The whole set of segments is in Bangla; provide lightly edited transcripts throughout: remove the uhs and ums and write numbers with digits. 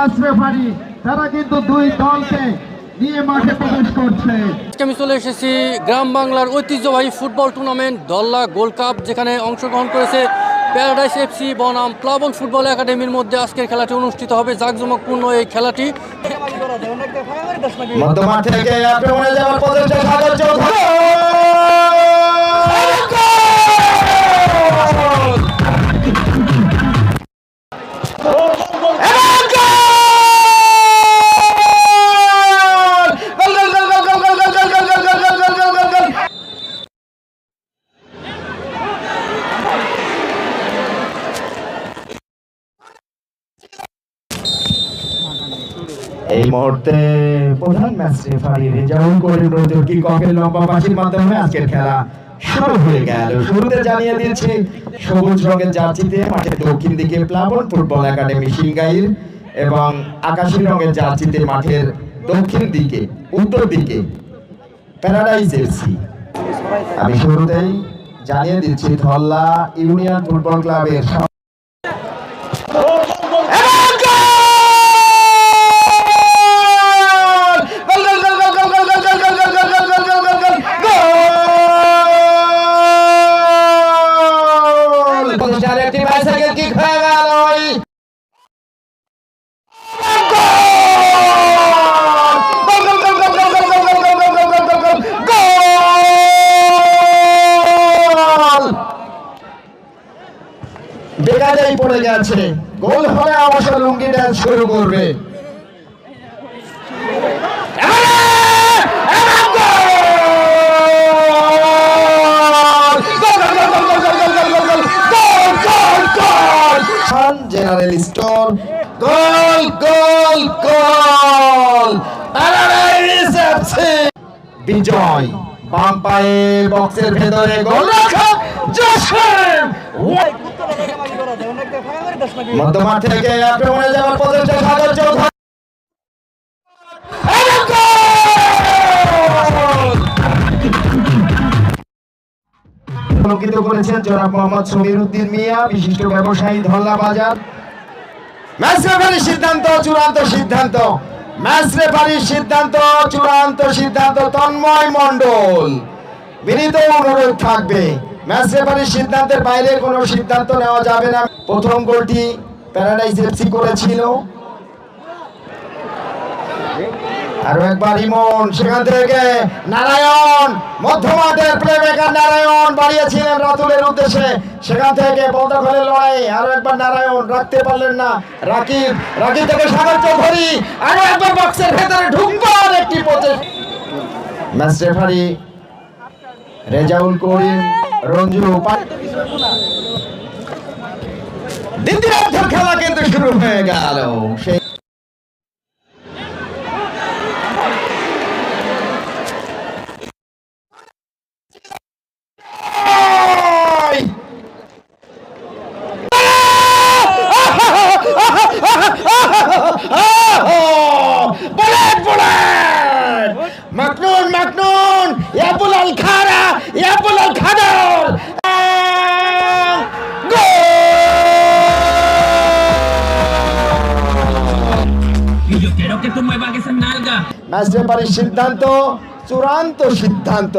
ম্যাচ রেফারি তারা কিন্তু দুই দলকে নিয়ে মাঠে প্রবেশ করছে। আমি চলে এসেছি গ্রাম বাংলার ঐতিহ্যবাহী football tournament Dhalla gold cup, যেখানে অংশগ্রহণ করেছে প্যারাডাইস এফসি বনাম প্লাবন ফুটবল একাডেমির মধ্যে আজকের খেলাটি অনুষ্ঠিত হবে। জাঁকজমকপূর্ণ এই খেলাটি মধ্যমাঠ থেকে আক্রমণে যাওয়ার প্রচেষ্টা সাগর চৌধুরী। এই মুহূর্তে প্রধান ম্যাচ রেফারি রেজাউল করিম রোজর কি ককের লম্বা বাঁশির মাধ্যমে আজকের খেলা শুরু হয়ে গেল। শুরুতে জানিয়ে দিয়েছে সবুজ রঙের জার্সিতে মাঠের দক্ষিণ দিকে প্লাবন ফুটবল একাডেমি সিংগাইর এবং আকাশী রঙের জার্সিতে মাঠের দক্ষিণ দিকে উত্তর দিকে প্যারাডাইস এফসি। আমি শুরুতেই জানিয়ে দিচ্ছি ধল্লা ইউনিয়ন ফুটবল ক্লাবের বেকারেই পড়ে গেছে। গোল হলে অবশ্য লুঙ্গি ডান্স শুরু করবে। জেনারেল স্টোর গোল গোল গোল বিজয় বাম পায়ে বক্সের ভেতরে গোল রাখা জোসেফ। মধ্যমাঠ থেকে আক্রমণে যাওয়ার প্রচেষ্টা সাগর চৌধুরী। আলোকিত করেছেন জনাব মোহাম্মদ সমীর উদ্দিন মিয়া, বিশিষ্ট ব্যবসায়ী, ধল্লা বাজার। ম্যাচ রেফারির সিদ্ধান্ত চূড়ান্ত সিদ্ধান্ত, ম্যাচ রেফারির সিদ্ধান্ত চূড়ান্ত সিদ্ধান্ত। তন্ময় মণ্ডল, বিনীত অনুরোধ থাকবে ম্যাচ রেফারির সিদ্ধান্তের বাইরে কোনো সিদ্ধান্ত নেওয়া যাবে না। প্রথম গোলটি প্যারাডাইস এফসি করেছিল। আরো একবার ইমন, সেখান থেকে নারায়ণ, মধ্যমাঠের প্লেমেকার নারায়ণ বাড়িয়েছিলেন রাতুলের উদ্দেশ্যে, সেখান থেকে বলটা করে লড়াই। আরো একবার নারায়ণ, রাখতে পারলেন না রাকিব, রাকিব থেকে সাগর চৌধুরী, আরো একবার বক্সের ভেতরে ঢুকবার একটি প্রচেষ্টা। Match referee Rezaul Karim Ranju. দ্বিতীয়ার্ধের খেলা কিন্তু শুরু হয়ে গেল। সেই মাকনুন মাকনুন ইয়াবুল আল খারা, ইয়াবুল আল খাদর ম্যাচ রেফারির সিদ্ধান্ত চূড়ান্ত সিদ্ধান্ত।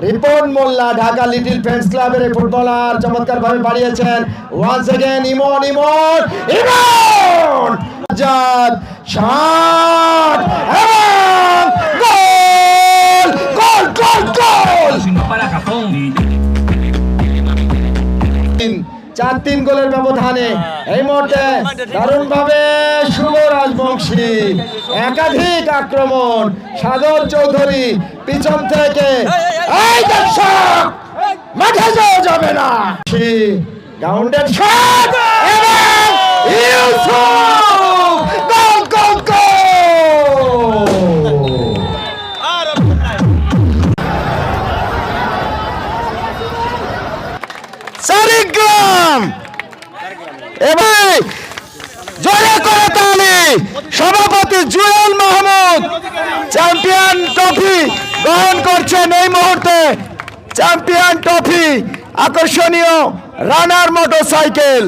রিপন মোল্লা, ঢাকা লিটল ফ্রেন্ডস ক্লাবের ফুটবলার, চমৎকার ভাবে বাড়িয়েছেন। ওয়ান্স এগেন ইমন, ইমন ইমন আজাদ শট এবং গোল গোল গোল গোল। 4-3 গোলের ব্যবধানে এই মুহূর্তে দারুণ ভাবে শুভ রাজবংশী, একাধিক আক্রমণ, সাগর চৌধুরী পিছন থেকে, এই দর্শক মাঠে যাওয়া যাবে না, গ্রাউন্ডের শট এবং ইউসুফ গোল গোল গোল। সারিগ্রাম এবং জয় করে তালি সভাপতি জুয়েল মাহমুদ চ্যাম্পিয়ন ট্রফি গ্রহণ করছেন। এই মুহূর্তে চ্যাম্পিয়ন ট্রফি আকর্ষণীয় রানার মোটরসাইকেল